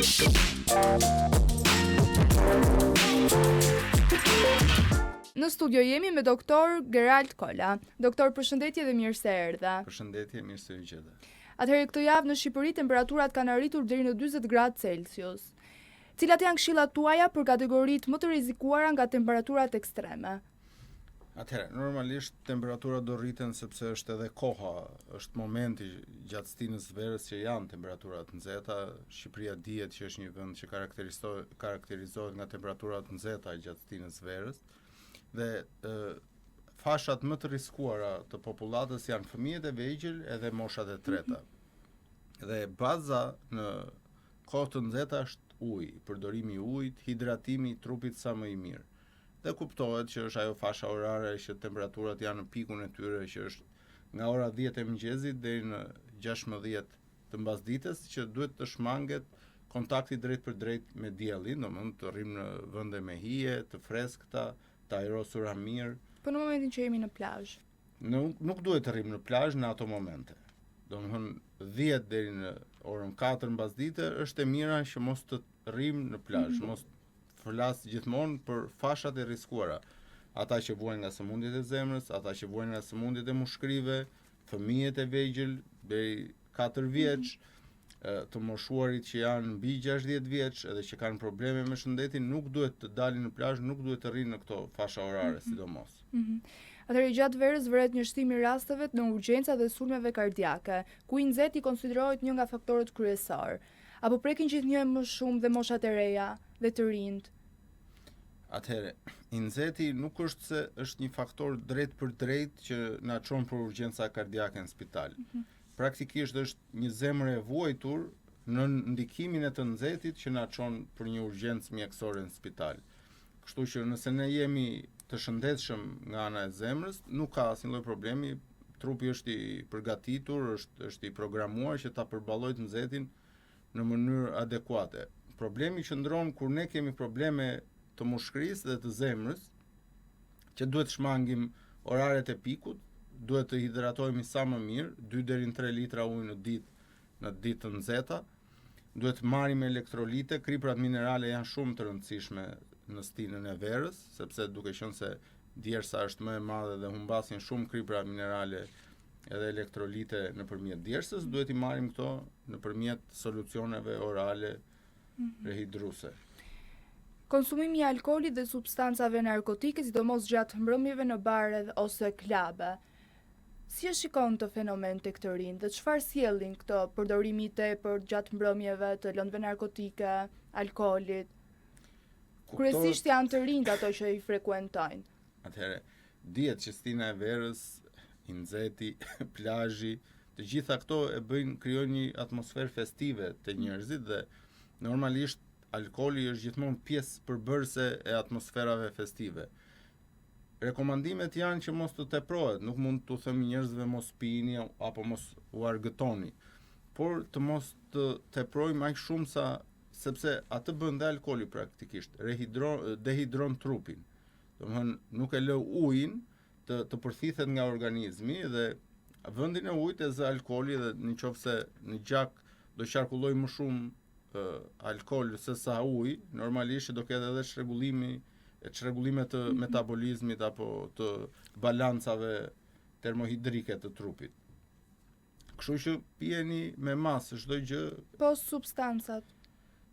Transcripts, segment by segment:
Në studio jemi me doktor Gerald Kola. Doktor, përshëndetje dhe mirë se erdha. Përshëndetje, mirë se u gjeta. Atëherë këtë javë në Shqipëri temperaturat kanë arritur deri në 40 gradë Celsius. Cilat janë këshillat tuaja për kategoritë më të rrezikuara nga temperaturat ekstreme? Atëherë, normalisht temperaturat do rriten sepse është edhe koha, është momenti gjatë stinës verës që janë temperaturat nxehta. Shqipëria dihet që është një vend që karakterizohet nga temperaturat nxehta gjatë stinës verës. Dhe fashat më të rrezikuara të popullatës janë fëmijët e vegjël edhe moshat e treta. Dhe baza në kohë të nxehta është uji, përdorimi i ujit, hidratimi i trupit sa më i mirë. Dhe kuptohet që është ajo fasha orare që temperaturat janë në pikun e tyre, që është nga ora 10 e mëngjesit deri në 16 të mbasdites, që duhet të shmanget kontakti drejt për drejt me diellin, domethënë të rrim në vende me hije, të freskëta, të ajrosura mirë. Po në momentin që jemi në plazh. Nuk duhet të rrim në plazh në ato momente. Domethënë 10 deri në orën 4 mbasdite është e mira që mos të rrim në plazh, mos flas gjithmonë për fashat e rrezikuara. Ata që vuajnë nga sëmundjet e zemrës, ata që vuajnë nga sëmundjet e mushkrive, fëmijët e vegjël deri 4 vjeç, të moshuarit që janë mbi 60 vjeç edhe që kanë probleme me shëndetin, nuk duhet të dalin në plazh, nuk duhet të rrinë në këto fasha orare sidomos. Atëherë gjatë verës vret një shtim i rasteve në urgjenca dhe sulmeve kardiake, ku i nxehti konsiderohet një nga faktorët kryesor. Apo prekin gjithnjë më shumë dhe moshat e reja dhe të rinjt? Atëherë, i nxehti nuk është se është një faktor drejt për drejt që na çon për urgjenca kardiake në spital. Praktikisht është një zemër e vuajtur në ndikimin e të nxehtit që na çon për një urgjencë mjekësore në spital. Kështu që nëse ne jemi të shëndetshëm nga ana e zemrës, nuk ka asnjë lloj problemi, trupi është i përgatitur, është i programuar që ta përballojë nxehtin në mënyrë adekuate. Problemi qëndron kur ne kemi probleme të mushkërisë dhe të zemrës, që duhet shmangim oraret e pikut, duhet të hidratohemi sa më mirë, 2 deri në 3 litra ujë në ditë të nxehta, duhet marrim elektrolite, kriprat minerale janë shumë të rëndësishme në stinën e verës, sepse duke qenë se djersa është më e madhe dhe humbasin shumë kripra minerale edhe elektrolite nëpërmjet djersës, duhet i marrim këto nëpërmjet solucioneve orale rehidruese. Konsumimi i alkoolit dhe substancave narkotike, sidomos gjatë mbrëmjeve në bare ose klabe. Si e shikon të fenomen tek të rinj dhe çfarë sjellin këto përdorimi i tepërt gjatë mbrëmjeve të lëndëve narkotike, alkoolit? Kryesisht janë të rinjt ato që i frekuentojnë. Atëherë, dihet që stina e verës, i nxehti, plazhi, të gjitha këto krijojnë një atmosferë festive te njerëzit dhe normalisht alkooli është gjithmonë pjesë përbërëse e atmosferave festive. Rekomandimet janë që mos të teprohet, nuk mund të themi njerëzve mos pini apo mos u argëtoni, por të mos të teprojmë aq shumë sepse atë bën dhe alkooli praktikisht, dehidron trupin. Domethënë nuk e lë ujin të përthithet nga organizmi dhe vendin e ujit e zë alkooli dhe nëse në gjak do qarkulloj më shumë alkool se sa ujë, normalisht do ketë edhe çrregullime të metabolizmit apo të balancave termohidrike të trupit. Kështu që pijeni me masë çdo gjë. Po substancat.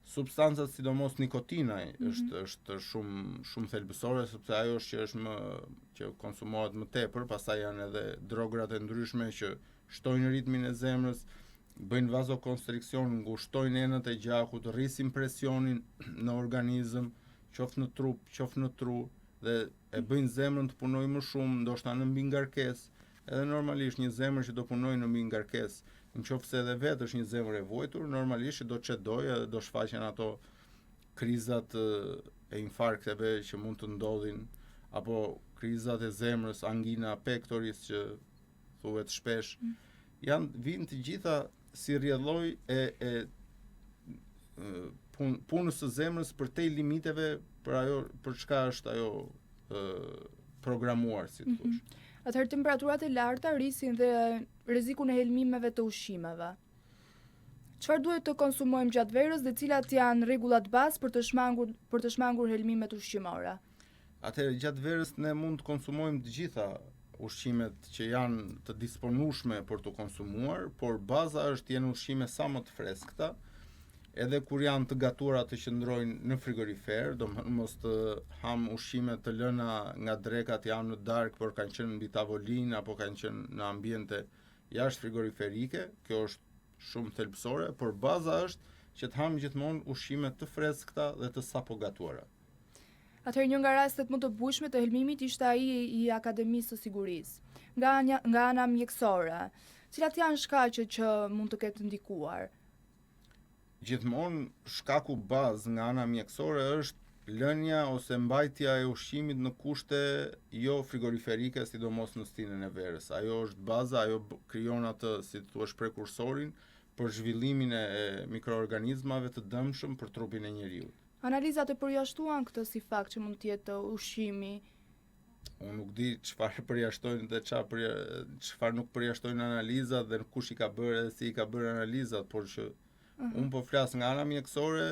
Substancat, sidomos nikotina, është shumë thelbësore, sepse ajo që konsumohet më tepër, pastaj janë edhe drograt e ndryshme që shtojnë ritmin e zemrës, bëjnë vazokonstriksion, ngushtojnë enët e gjakut, rrisin presionin në organizëm, qoftë në trup, qoftë në tru, dhe e bëjnë zemrën të punojë më shumë, ndoshta në mbi ngarkesë. Edhe normalisht një zemër që do punojë në mbi ngarkesë, nëse edhe vetë është një zemër e vuajtur, normalisht do çedojë dhe do shfaqen ato krizat e infarkteve që mund të ndodhin, apo krizat e zemrës, angina pectoris që thuhet shpesh. Vinë të gjitha si rrjedhlloj e punës së zemrës përtej limiteve për çka është ajo programuar, si thosh. Atëherë temperaturat e larta rrisin dhe rrezikun e helmimeve të ushqimeve. Çfarë duhet të konsumojmë gjatë verës dhe cilat janë rregullat bazë për të shmangur helmimet ushqimore? Atëherë gjatë verës ne mund të konsumojmë të gjitha ushqimet që janë të disponueshme për të konsumuar, por baza është jenë ushqime sa më të freskëta, edhe kur janë të gatuara të qëndrojnë në frigorifer, domethënë mos të ham ushqime të lëna nga drekat janë në darkë, por kanë qenë mbi tavolinë apo kanë qenë në ambiente jashtë frigoriferike. Kjo është shumë thelbësore, por baza është që të ham gjithmonë ushqime të freskëta dhe të sapo gatuara. Atëherë një nga rastet më të bujshme të helmimit ishte ai i Akademisë së Sigurisë. Nga ana mjekësore, cilat janë shkaqet që mund të ketë ndikuar? Gjithmonë shkaku bazë nga ana mjekësore është lënia ose mbajtja e ushqimit në kushte jo frigoriferike, sidomos në stinën e verës. Ajo është baza, ajo krijon atë, si thua, prekursorin për zhvillimin e mikroorganizmave të dëmshëm për trupin e njeriut. Analizat e përjashtuan këtë si fakt që mund të jetë ushqimi. Unë nuk di çfarë përjashtojnë dhe çfarë nuk përjashtojnë analizat dhe kush i ka bërë dhe si i ka bërë analizat, por që unë po flas nga ana mjekësore,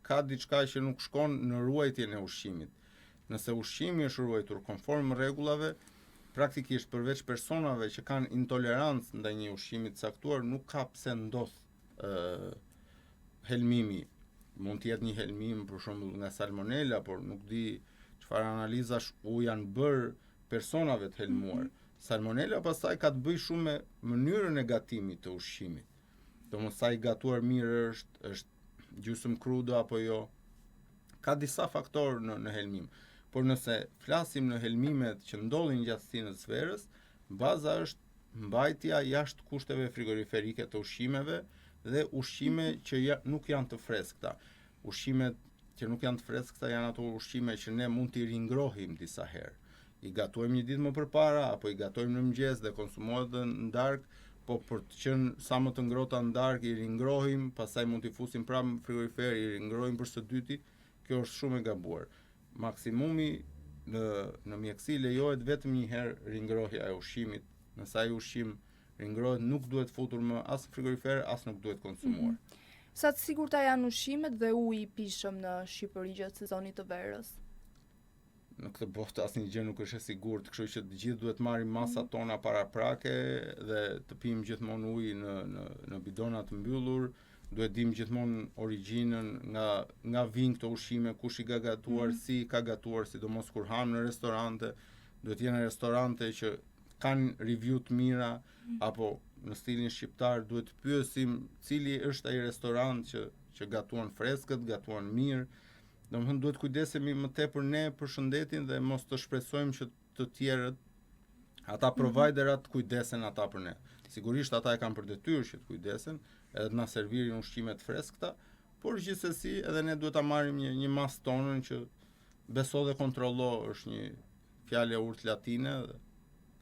ka diçka që nuk shkon në ruajtjen e ushqimit. Nëse ushqimi është ruajtur konform rregullave, praktikisht përveç personave që kanë intolerancë ndaj një ushqimi të caktuar, nuk ka pse ndodh helmimi. Mund të jetë një helmim për shembull nga salmonela, por nuk di çfarë analizash u janë bërë personave të helmuar. Salmonela pastaj ka të bëjë shumë me mënyrën e gatimit të ushqimit. Domethënë sa i gatuar mirë është gjysmë krudo apo jo. Ka disa faktorë në helmim. Por nëse flasim në helmimet që ndodhin gjatë stinës së verës, baza është mbajtja jashtë kushteve frigoriferike të ushqimeve dhe ushqime që nuk janë të freskëta. Ushqimet që nuk janë të freskëta janë ato ushqime që ne mund t'i ringrohim disa herë. I gatuojmë një ditë më përpara apo i gatojmë në mëngjes dhe konsumohet në darkë, po për të qenë sa më të ngrohta në darkë i ringrohim, pastaj mund t'i fusim prapë në frigorifer, i ringrohim për së dyti. Kjo është shumë e gabuar. Maksimumi në mjekësi lejohet vetëm një herë ringrohja e ushqimit. Nëse ai ushqim ringrohet, nuk duhet futur më as në frigorifer, as nuk duhet konsumuar. Sa të sigurta janë ushqimet dhe uji i pishëm në Shqipëri gjatë sezonit të verës? Në këtë botë asnjë gjë nuk është e sigurt, kështu që të gjithë duhet marrim masat tona paraprake dhe të pijmë gjithmonë ujë në bidona të mbyllur. Duhet dim gjithmonë origjinën nga vijnë këto ushqime, kush i ka gatuar, si ka gatuar, sidomos kur ham në restorante. Duhet jenë restorante që kanë review të mira, apo në stilin shqiptar duhet të pyesim cili është ai restorant që gatuan freskët, gatuan mirë. Domethënë duhet kujdesemi më tepër ne për shëndetin dhe mos të shpresojmë që të tjerët, ata providerat kujdesen ata për ne. Sigurisht ata e kanë për detyrë që të kujdesen, edhe të na servirin ushqime të freskëta, por gjithsesi edhe ne duhet ta marrim një mas tonën që beso dhe kontrollo, është një fjalë e urtë latine dhe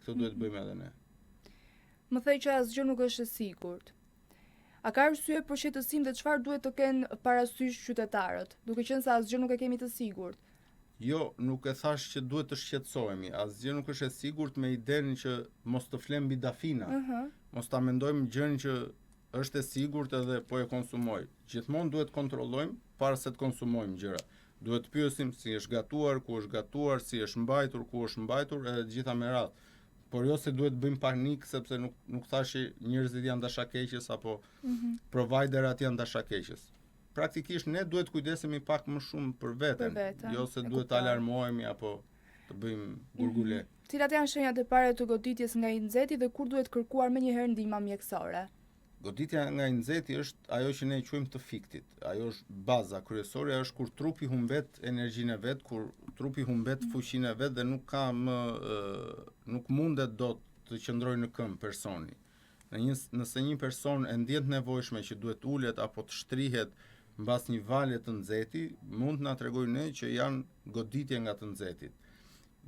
këtë duhet bëjmë edhe ne. Më thej që asgjë nuk është e sigurt. A ka arsye për shqetësim dhe çfarë duhet të kenë parasysh qytetarët, duke qenë se asgjë nuk e kemi të sigurt? Jo, nuk e thash që duhet të shqetësohemi. Asgjë nuk është e sigurt me idenë që mos të flem mbi dafina. Mos ta mendojmë gjën që është e sigurt edhe po e konsumoj. Gjithmonë duhet kontrollojmë para se të konsumojmë gjëra. Duhet të pyesim si është gatuar, ku është gatuar, si është mbajtur, ku është mbajtur, edhe të gjitha me radhë. Por jo se duhet bëjmë panik sepse nuk thashë njerëzit janë dashakeqës apo providerat janë dashakeqës. Praktikisht ne duhet kujdesemi pak më shumë për veten, jo se duhet të alarmohemi apo të bëjmë gurgule. Cilat janë shenjat e para të goditjes nga i nxehti dhe kur duhet kërkuar menjëherë ndihma mjekësore? Goditja nga i nxehti është ajo që ne quajmë të fiktit. Ajo është baza kryesore, është kur trupi humbet energjinë e vet, kur trupi humbet fuqinë e vet dhe nuk mundet dot të qëndrojë në këmbë personi. Nëse një person e ndjen të nevojshme që duhet ulet apo të shtrihet mbas një vale të nxehti, mund na tregojë ne që janë goditje nga të nxehtit.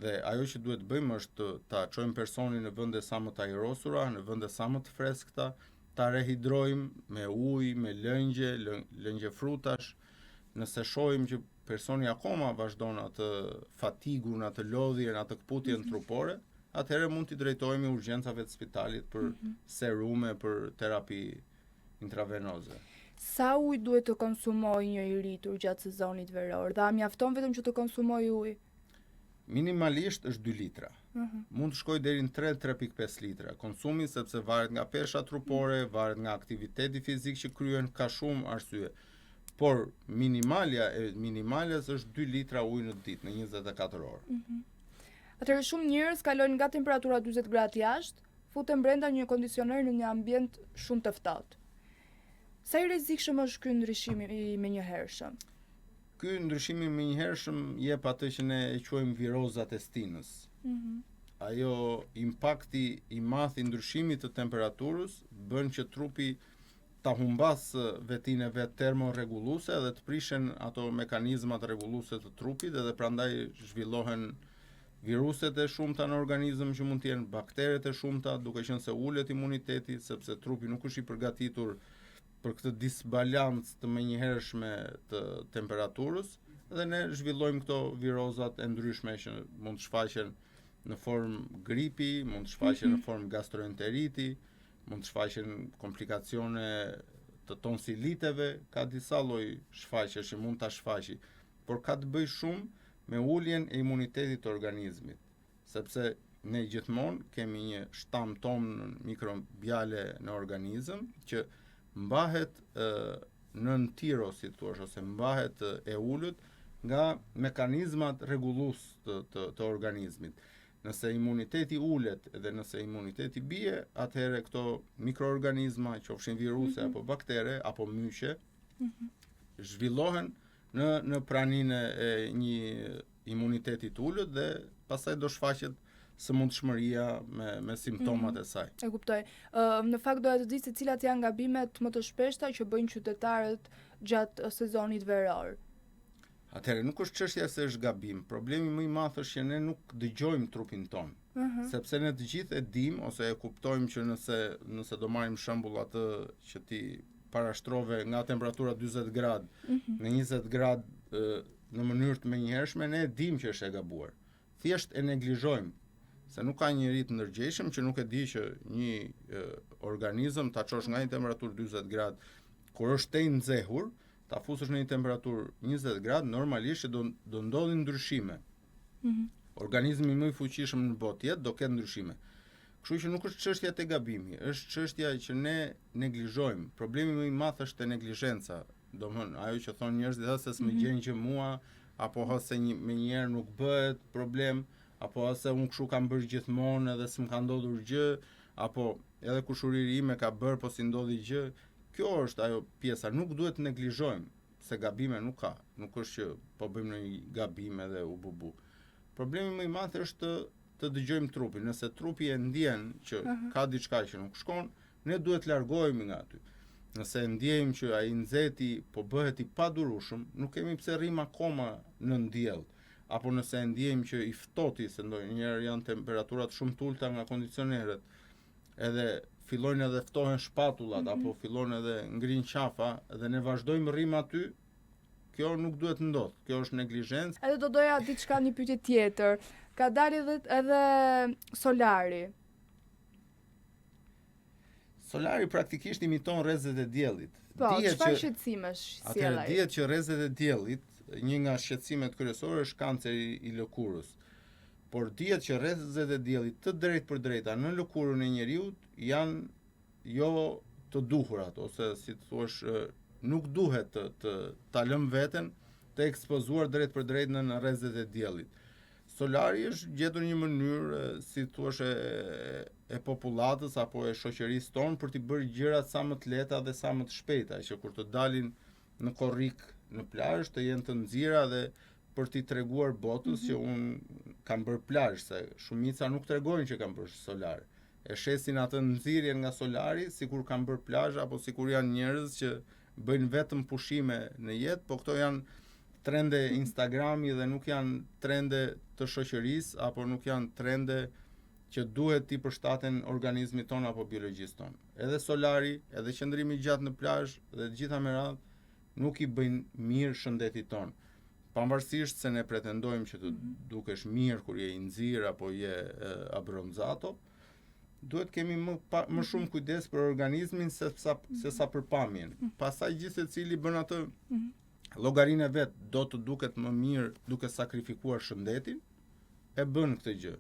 Dhe ajo që duhet bëjmë është ta çojmë personin në vende sa më të ajrosura, në vende sa më të freskëta, ta rehidrojmë me ujë, me lëngje frutash. Nëse shohim që personi akoma vazhdon atë fatigun, atë lodhjen, atë kputjen trupore, atëherë mund t'i drejtohemi urgjencave të spitalit për serume, për terapi intravenoze. Sa ujë duhet të konsumojë një i rritur gjatë sezonit veror? Dhe a mjafton vetëm që të konsumojë ujë? Minimalisht është 2 litra. Mund të shkojë deri në 3-3.5 litra konsumi, sepse varet nga pesha trupore, varet nga aktiviteti fizik që kryen, ka shumë arsye. Por minimaljas është 2 litra ujë në ditë në 24 orë. Atëherë shumë njerëz kalojnë nga temperatura 40 gradë jashtë, futen brenda një kondicioner në një ambient shumë të ftohtë. Sa i rrezikshëm është ky ndryshim i menjëhershëm? Ky ndryshim i menjëhershëm jep atë që ne e quajmë virozat e stinës. Ajo impakti i madh i ndryshimit të temperaturës bën që trupi ta humbas vetinë e vet termorregulluese dhe të prishen ato mekanizmat rregulluese të trupit dhe prandaj zhvillohen viruset e shumta në organizëm që mund të jenë bakteret e shumta, duke qenë se ulet imuniteti, sepse trupi nuk është i përgatitur për këtë disbalancë të menjëhershme të temperaturës, dhe ne zhvillojmë këto virozat e ndryshme që mund të shfaqen në formë gripi, mund të shfaqen në formë gastroenteriti, mund të shfaqen komplikacione të tonsiliteve, ka disa lloj shfaqje që mund ta shfaqi, por ka të bëjë shumë me uljen e imunitetit të organizmit, sepse ne gjithmonë kemi një shtam tonë mikrobiale në organizëm që mbahet nën tiro, si thua, ose mbahet e ulët nga mekanizmat rregullues të organizmit. Nëse imuniteti ulet dhe nëse imuniteti bie, atëherë këto mikroorganizma, qofshin viruse apo baktere apo myqe, zhvillohen në praninë e një imuniteti të ulët dhe pastaj do shfaqet sëmundshmëria me simptomat e saj. E kuptoj. Në fakt doja të di se cilat janë gabimet më të shpeshta që bëjnë qytetarët gjatë sezonit veror. Atëherë nuk është çështja se është gabim. Problemi më i madh është që ne nuk dëgjojmë trupin ton. Sepse ne të gjithë e dim ose e kuptojmë që nëse do marrim shembull atë që ti parashtrove nga temperatura 40 gradë në 20 gradë në mënyrë të menjëhershme, ne e dim që është e gabuar. Thjesht e neglizhojmë, se nuk ka njeri të ndërgjegjshëm që nuk e di që një organizëm ta çosh nga një temperaturë 40 gradë kur është te i nxehur, ta fusësh në një temperaturë 20 gradë, normalisht do ndodhin ndryshime. Organizmi më i fuqishëm në botë jetë do ketë ndryshime. Kështu që nuk është çështja te gabimi, është çështja që ne neglizhojmë. Problemi më i madh është te neglizhenca. Domthon, ajo që thon njerëzit se s'më gjen që mua, apo se me njerë nuk bëhet problem, apo se unë kështu kam bërë gjithmonë edhe s'm ka ndodhur gjë, apo edhe kushuriri ime ka bërë po si ndodhi gjë. Kjo është ajo pjesa, nuk duhet të neglizhojmë, se gabime nuk ka. Nuk është që po bëjmë një gabim edhe u bubu. Problemi më i madh është të dëgjojmë trupin. Nëse trupi e ndjen që ka diçka që nuk shkon, ne duhet largohemi nga aty. Nëse ndjejmë që ai nxehti po bëhet i padurueshëm, nuk kemi pse rrim akoma në diell. Apo nëse ndjejmë që i ftohti, se ndonjëherë janë temperaturat shumë të ulta nga kondicionerët, edhe fillojnë edhe ftohen shpatullat apo fillon edhe ngrin qafa dhe ne vazhdojmë rrim aty, kjo nuk duhet të ndodh. Kjo është neglizhencë. Edhe do doja diçka, një pyetje tjetër. Ka dalë edhe solari. Solari praktikisht imiton rrezet e diellit. Po, çfarë shqetësimesh sjell ai? Dihet që rrezet e diellit, një nga shqetësimet kryesore është kanceri i lëkurës. Por dihet që rrezet e diellit të drejtë për drejta në lëkurën e njeriut janë jo të duhurat, ose si të thuash, nuk duhet ta lëm veten të ekspozuar drejt për drejt në rrezet e diellit. Solari është gjetur një mënyrë, si thua, e popullatës apo e shoqërisë tonë për t'i bërë gjërat sa më të lehta dhe sa më të shpejta, që kur të dalin në korrik në plazh të jenë të nxjera dhe për t'i treguar botës që unë kam bërë plazh, se shumica nuk tregojnë që kam bërë solar. E shesin atë nxirjen nga solari sikur kanë bërë plazh apo sikur janë njerëz që bëjnë vetëm pushime në jetë, po këto janë trende Instagrami dhe nuk janë trende të shoqërisë apo nuk janë trende që duhet t'i përshtaten organizmit ton apo biologjisë ton. Edhe solari, edhe qëndrimi gjatë në plazh dhe të gjitha me radhë nuk i bëjnë mirë shëndetit ton. Pavarësisht se ne pretendojmë që të dukesh mirë kur je i nxirr apo je abronzato, duhet kemi më shumë kujdes për organizmin se sa për pamjen. Pastaj gjithë secili bën atë llogarinë vet, do të duket më mirë duke sakrifikuar shëndetin, e bën këtë gjë.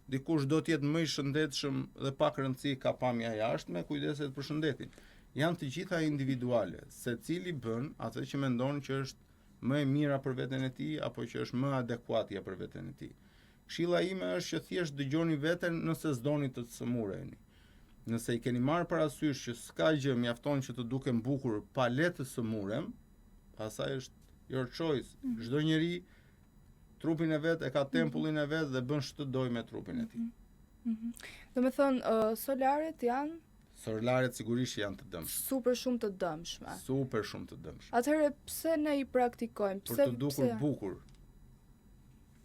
Dikush do të jetë më i shëndetshëm dhe pak rëndësi ka pamja jashtme, kujdeset për shëndetin. Janë të gjitha individuale, secili bën atë që mendon që është më e mira për veten e tij apo që është më adekuatja për veten e tij. Këshilla ime është që thjesht dëgjoni veten nëse s'doni të sëmureni. Nëse i keni marrë parasysh që s'ka gjë, mjafton që të dukem bukur pa le të sëmurem, pastaj është your choice. Çdo njeri trupin e vet e ka tempullin e vet dhe bën ç'të doj me trupin e tij. Do të thonë solaret janë Solaret sigurisht janë të dëmshme. super shumë të dëmshme. Super shumë të dëmshme. Atëherë pse ne i praktikojmë? Për të dukur bukur.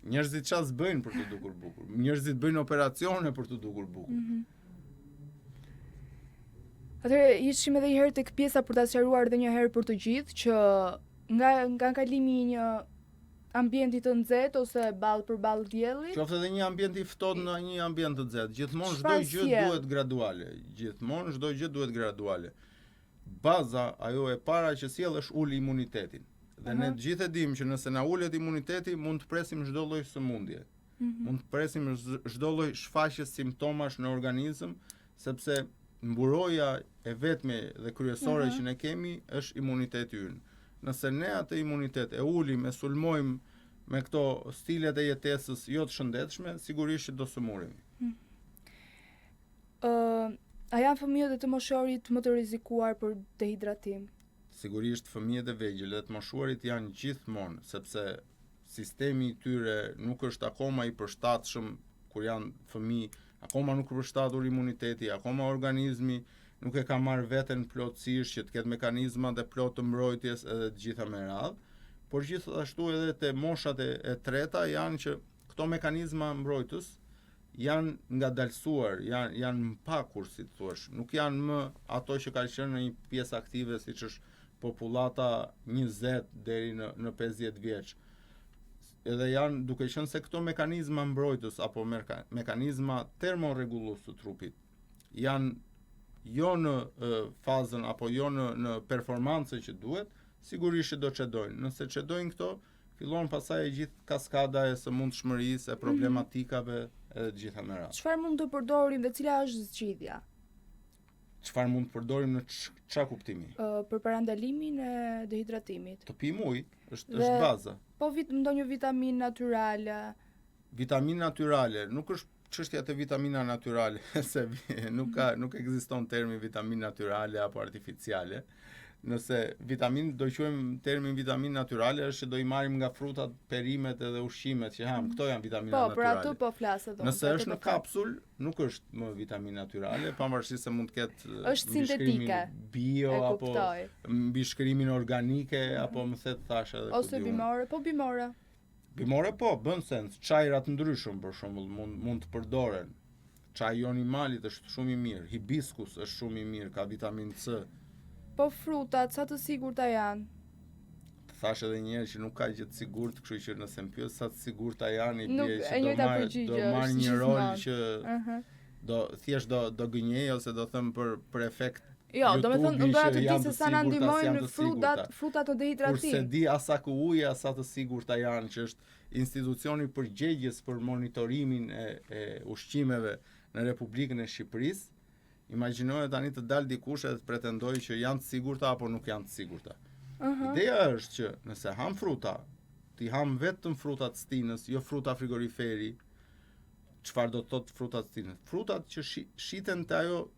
Njerëzit çfarë bëjnë për të dukur bukur? Njerëzit bëjnë operacione për të dukur bukur. Atëherë ishim edhe një herë tek pjesa për ta sqaruar edhe një herë për të gjithë që nga kalimi i një ambienti të nxehtë ose ballë për ballë dielli. Qoftë edhe një ambient i ftohtë në një ambient të nxehtë, gjithmonë çdo Çfarë gjë sjell? duhet graduale. Gjithmonë çdo gjë duhet graduale. Baza, ajo e para që sjell është ul imunitetin. Dhe ne të gjithë e dimë që nëse na ulet imuniteti, mund të presim çdo lloj sëmundje. Mund të presim çdo lloj shfaqjes simptomash në organizëm, sepse mburoja e vetme dhe kryesore që ne kemi është imuniteti ynë. Nëse ne atë imunitet e ulim, e sulmojmë me këto stilet e jetesës jo të shëndetshme, sigurisht që do sëmuremi. A janë fëmijët e të moshorit më të rrezikuar për dehidratim? Sigurisht fëmijët e vegjël dhe të moshuarit janë gjithmonë, sepse sistemi i tyre nuk është akoma i përshtatshëm kur janë fëmijë, akoma nuk përshtatur imuniteti, akoma organizmi nuk e ka marrë veten plotësisht që të ketë mekanizmat e plot të mbrojtjes edhe të gjitha me radhë, por gjithashtu edhe te moshat e treta janë që këto mekanizma mbrojtës janë ngadalësuar, janë mpakur, si thuaç, nuk janë më ato që kanë qenë në një pjesë aktive siç është popullata 20 deri në 50 vjeç. Edhe janë duke qenë se këto mekanizma mbrojtës apo mekanizma termorregullues të trupit janë jo në fazën apo jo në performancën që duhet, sigurisht që do çedojnë. Nëse çedojnë këto, fillon pastaj e gjithë kaskada e sëmundshmërisë, e problematikave e të gjitha me radhë. Çfarë mund të përdorim dhe cila është zgjidhja? Çfarë mund të përdorim në çfarë kuptimi? Për parandalimin e dehidratimit. Të pijmë ujë është Dhe- baza. Po ndonjë vitaminë natyrale. Vitaminë natyrale, nuk është çështja të vitamina natyrale, se nuk ekziston termi vitaminë natyrale apo artificiale. Nëse do quajmë termin vitaminë natyrale është që do i marrim nga frutat, perimet edhe ushqimet që ham, këto janë vitamina Po, natyrale. për atë po flas edhe unë. Nëse është në kapsul, nuk është më vitaminë natyrale, pavarësisht se mund të ketë Është mbi shkrimin sintetike. bio E apo kuptoj. mbi shkrimin organike apo më thet thash edhe Ose bimore, po bimore. Bimore po, bën sens. Çajra të ndryshëm për shembull mund të përdoren. Çaji i animalit është shumë i mirë, hibiskus është shumë i mirë, ka vitaminë C. Po frutat, sa të sigurta janë? Të thash edhe një herë që nuk ka gjë të sigurt, kështu që nëse më pyet sa të sigurta janë, i Nuk, bie e që njëjta përgjigje do marr është një rol gjithmonë. që thjesht do gënjej ose do them për efekt. Jo, do me thonë, YouTube-i unë doja që të di janë se të sa na sigurta, ndihmojnë s'janë të sigurta. frutat të Kurse dehidratim. di asa ku uja, sa të sigurta janë, që është institucioni përgjegjës për monitorimin e ushqimeve në Republikën e Shqipërisë. Imagjinoje tani të dalë dikush e të pretendojë që janë të sigurta apo nuk janë të sigurta. Ideja është që nëse ham fruta, ti ham vetëm frutat stinës, jo fruta frigoriferi. Çfarë do të thotë frutat stinës? Frutat që shiten te ajo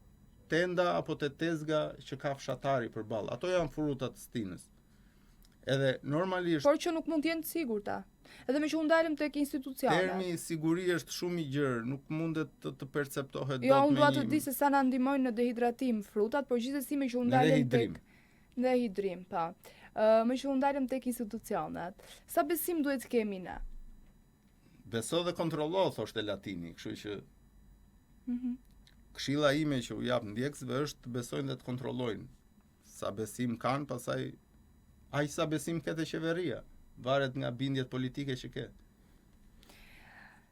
tenda apo te tezga që ka fshatari përballë. Ato janë frutat stinës. Edhe normalisht Por që nuk mund të jenë të sigurta. Edhe me që unë dalëm tek institucionet. termi siguri është shumë i gjerë, nuk mundet të perceptohet Jo, dot unë me dua të di se sa na ndihmojnë në dehidratim frutat, por gjithsesi me që unë dalëm tek dhe hidrim, pa. Me që unë dalëm tek institucionet. Sa besim duhet të kemi ne? Beso dhe kontrollo, thoshte latini, kështu që këshilla ime që u jap ndjekësve është të besojnë dhe të kontrollojnë. Sa besim kanë, pastaj aq sa besim ketë qeveria, varet nga bindjet politike që ke.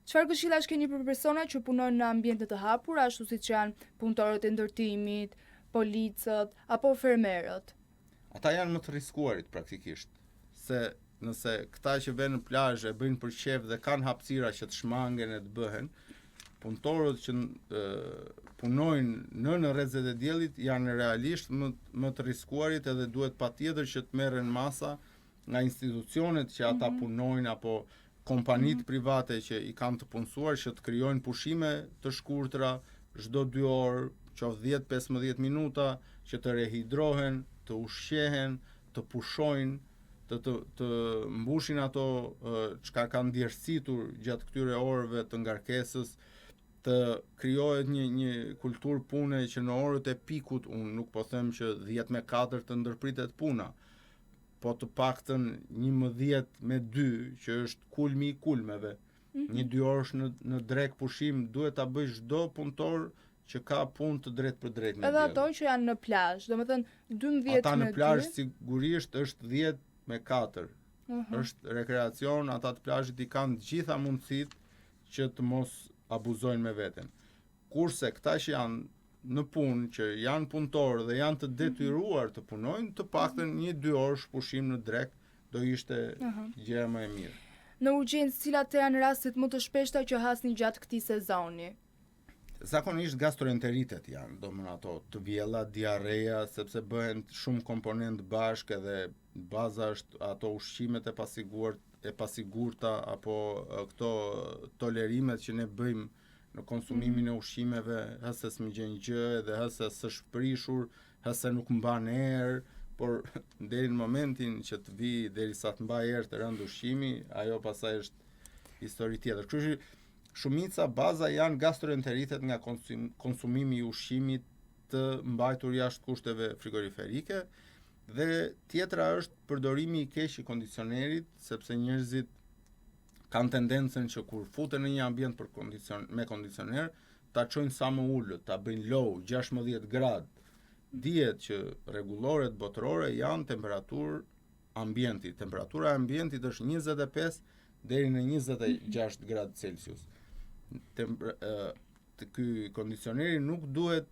Çfarë këshillash keni për persona që punojnë në ambiente të hapura, ashtu siç janë punëtorët e ndërtimit, policët apo fermerët? Ata janë më të riskuarit praktikisht, se nëse këta që vënë në plazh e bëjnë për qef dhe kanë hapësira që të shmangen e të bëhen, punëtorët që punojnë në rrezet e diellit janë realisht më të riskuarit edhe duhet patjetër që të merren masa nga institucionet që ata punojnë apo kompanitë private që i kanë të punësuar që të krijojnë pushime të shkurtra çdo 2 orë, qoftë 10-15 minuta, që të rehidrohen, të ushqehen, të pushojnë, të mbushin ato çka kanë djersitur gjatë këtyre orëve të ngarkesës, të krijohet një kulturë pune që në orët e pikut, unë nuk po them që 10-4 të ndërpritet puna, po të paktën 11-2 që është kulmi i kulmeve. 1-2 orësh në drek pushim duhet ta bëj çdo punëtor që ka punë të drejtë për drejtë me Edhe ato që janë në plazh, domethënë 12 ata në me plazh 2. sigurisht është 10-4. Është rekreacion, ata të plazhit i kanë të gjitha mundësitë që të mos abuzojnë me veten. Kurse këta që janë në punë, që janë punëtorë dhe janë të detyruar të punojnë, të paktën 1-2 orësh pushim në drek do ishte gjëja më e mirë. Në urgjencë, cilat janë rastet më të shpeshta që hasni gjatë këtij sezoni? Zakonisht gastroenteritet janë, domethënë ato të vjella, diarreja, sepse bëhen shumë komponentë bashkë edhe baza është ato ushqimet e pasigurta apo këto tolerimet që ne bëjmë në konsumimin e ushqimeve, hëse s'më gjen gjë edhe hëse s'është prishur, hëse nuk mban erë, por deri në momentin që të vi derisa të mbaj erë të rënd ushqimi, ajo pastaj është histori tjetër. Kështu që shumica baza janë gastroenteritet nga konsumimi i ushqimit të mbajtur jashtë kushteve frigoriferike dhe tjetra është përdorimi i keq i kondicionerit, sepse njerëzit kanë tendencën që kur futen në një ambient me kondicioner, ta çojnë sa më ulët, ta bëjnë low 16 gradë. Dihet që rregulloret botërore janë temperaturë ambienti. Temperatura e ambientit është 25 deri në 26 gradë Celsius. Ky kondicioneri nuk duhet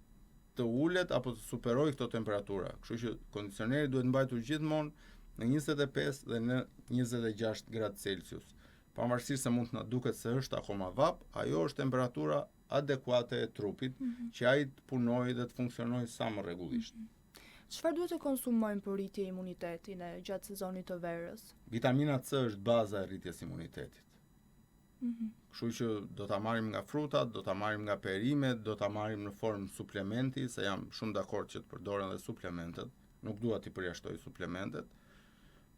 të ulet apo të superojë këto temperatura. Kështu që kondicioneri duhet mbajtur gjithmonë në 25 dhe në 26 gradë Celsius. Pavarësisht se mund të na duket se është akoma vap, ajo është temperatura adekuate e trupit që ai të punojë dhe të funksionojë sa më rregullisht. Çfarë duhet të konsumojmë për rritje imunitetin gjatë sezonit të verës? Vitamina C është baza e rritjes imunitetit. Kështu që do ta marrim nga frutat, do ta marrim nga perimet, do ta marrim në formë suplementi, se jam shumë dakord që të përdoren edhe suplementet. Nuk dua t'i përjashtoj suplementet.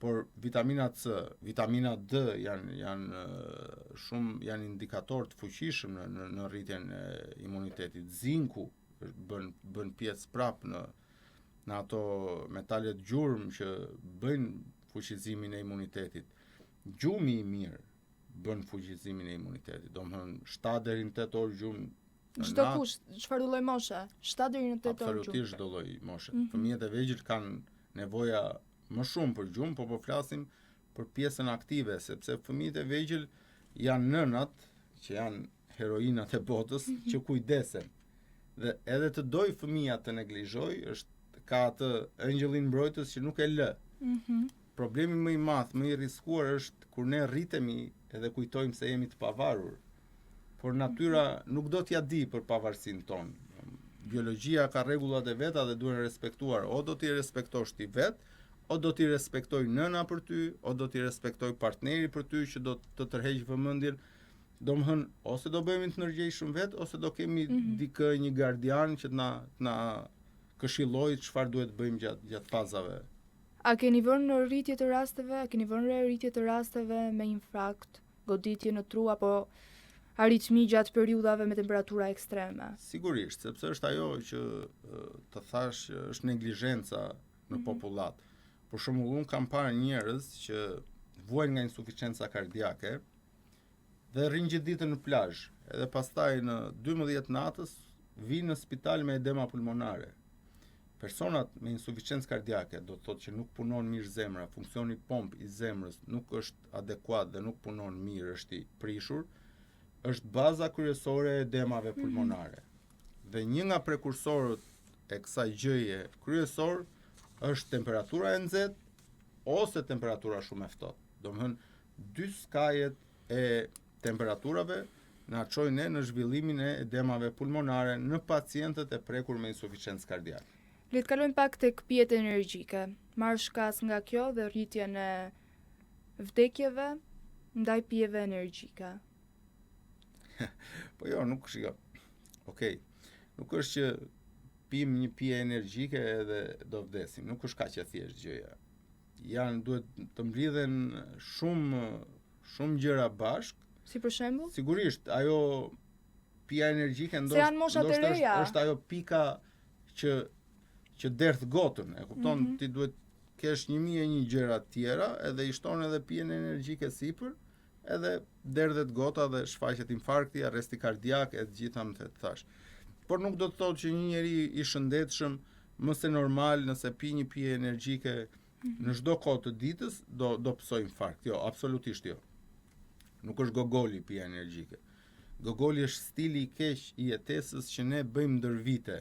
Por vitamina C, vitamina D janë indikator të fuqishëm në rritjen e imunitetit. Zinku bën pjesë prap në ato metalet gjurmë që bëjnë fuqizimin e imunitetit. Gjumi i mirë bën fuqizimin e imunitetit. Domethënë 7 deri në 8 orë gjumë. Çdo kush, çfarë lloj moshe? 7 deri në 8 orë gjumë. Absolutisht çdo lloj moshe. Fëmijët e vegjël kanë nevoja më shumë për gjumë, po flasim për pjesën aktive, sepse fëmijët e vegjël janë nënat, që janë heroinat e botës, që kujdesen. Dhe edhe të doj fëmia të neglizhoj, ka atë ëngjëllin mbrojtës që nuk e lë. Problemi më i madh, më i rrezikuar është kur ne rritemi edhe kujtojmë se jemi të pavarur. Por natyra nuk do t'ja di për pavarësinë tonë. Biologjia ka rregullat e veta dhe duhen respektuar. O do t'i respektosh ti vet, o do t'i respektoj nëna për ty, o do t'i respektoj partneri për ty që do të tërheq vëmendjen. Domethënë, ose do bëhemi të ndërgjegjshëm vet, ose do kemi dikë një gardian që na këshillojë çfarë duhet bëjmë gjatë fazave. A keni vënë rritje të rasteve, me infarkt, goditje në tru apo aritmi gjatë periudhave me temperatura ekstreme? Sigurisht, sepse është ajo që të thash është neglizhenca në popullat. Për shembull, unë kam parë njerëz që vuajnë nga insuficienca kardiake dhe rrinë gjithë ditën në plazh, edhe pastaj në 12 natës vinë në spital me edema pulmonare. Personat me insuficiencë kardiake do të thotë që nuk punon mirë zemra, funksioni pomp i zemrës nuk është adekuat dhe nuk punon mirë, është i prishur. është baza kryesore e edemave pulmonare. Dhe një nga prekursorët e kësaj gjëje kryesor është temperatura e nxehtë ose temperatura shumë e ftohtë. Domethënë, dy skajet e temperaturave na çojnë ne në zhvillimin e edemave pulmonare në pacientët e prekur me insuficiencë kardiake. Le të kalojmë pak tek pijet energjike. Marr shkas nga kjo dhe rritjen e vdekjeve ndaj pijeve energjike. Po jo, nuk shiko. Okej. Nuk është që pim një pije energjike edhe do vdesim. Nuk është kaq e thjeshtë gjëja. Duhet të mblidhen shumë gjëra bashkë. Si për shembull? Sigurisht, ajo pija energjike Se janë moshat e reja. është ajo pika që derdh gotën, e kupton? Ti duhet kesh 1001 gjëra tjera, edhe i shton edhe pijen energjike sipër, edhe derdhet gota dhe shfaqet infarkti, arresti kardiak e të gjitha më të thash. Por nuk do të thotë që një njeri i shëndetshëm më se normal nëse pi një pije energjike në çdo kohë të ditës do psoj infarkt. Jo, absolutisht jo. Nuk është gogoli pija energjike. Gogoli është stili i keq i jetesës që ne bëjmë ndër vite.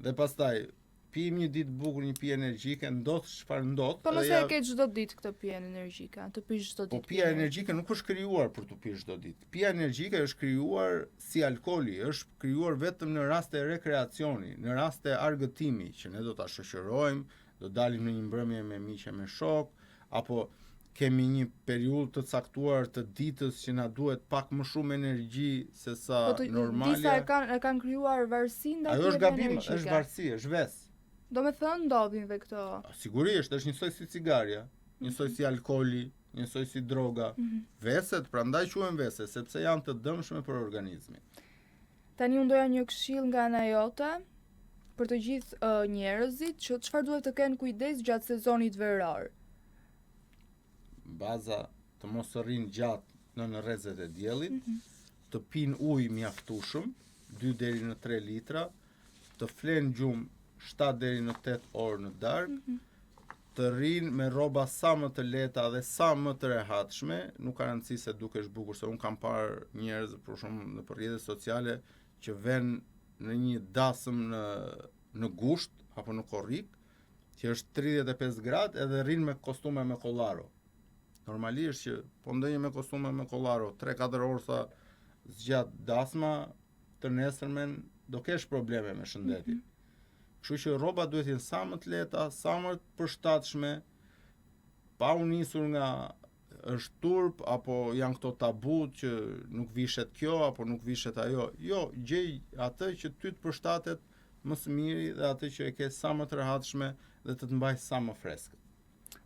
Dhe pastaj pijmë një ditë bukur një pije energjike, ndodh çfarë ndodh. Po nëse e ke çdo ditë këtë pije energjike, të pish çdo ditë. Po pija energjike nuk është krijuar për të pirë çdo ditë. Pija energjike është krijuar si alkooli, është krijuar vetëm në raste rekreacioni, në raste argëtimi, që ne do ta shoqërojmë, do dalim në një mbrëmje me miq e me shok, apo kemi një periudhë të caktuar të ditës që na duhet pak më shumë energji se sa normale. Disa e kanë krijuar varësi ndaj pijeve energjike. Ajo është gabim, është varësi, është ves. Do me thënë ndodhin dhe këto. Sigurisht, është njësoj si cigaria, njësoj si alkooli, njësoj si droga. Veset, prandaj quhen vese, sepse janë të dëmshme për organizmin. Tani unë doja një këshill nga ana jote për të gjithë njerëzit që çfarë duhet të kenë kujdes gjatë sezonit veror. Baza të mos rrinë gjatë në rrezet e diellit, të pinë ujë mjaftueshëm, 2 deri në 3 litra, të flenë gjumë 7 deri në 8 orë në darkë, të rrinë me rroba sa më të lehta dhe sa më të rehatshme, nuk ka rëndësi se dukesh bukur, se unë kam parë njerëz për shembull në rrjetet sociale që vënë në një dasëm në gusht apo në korrik, që është 35 gradë edhe rrinë me kostume me kollaro. Normalisht që po ndonjë me kostume me kollaro 3-4 orë zgjat dasma, të nesërmen do kesh probleme me shëndetin. Kështu që rroba duhet jenë sa më të lehta, sa më të përshtatshme, pa u nisur nga është turp apo janë këto tabut që nuk vishet kjo apo nuk vishet ajo. Jo, gjej atë që ty të përshtatet më së miri dhe atë që e ke sa më të rehatshme dhe të mbaj sa më freskët.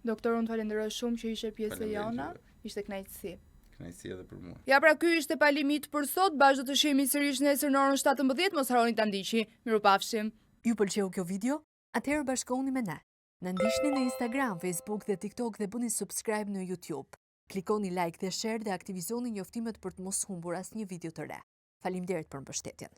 Doktor, unë falenderoj shumë që ishe pjesë e jona, ishte kënaqësi. Kënaqësi edhe për mua. Ja, pra ky ishte pa limit për sot, bashkë do të shihemi sërish nesër në orën 17, mos harroni ta ndiqni. Mirupafshim. Ju pëlqeu kjo video? Atëherë bashkohuni me ne. Na ndiqni në Instagram, Facebook dhe TikTok dhe bëni subscribe në YouTube. Klikoni like dhe share dhe aktivizoni njoftimet për të mos humbur asnjë video të re. Faleminderit për mbështetjen.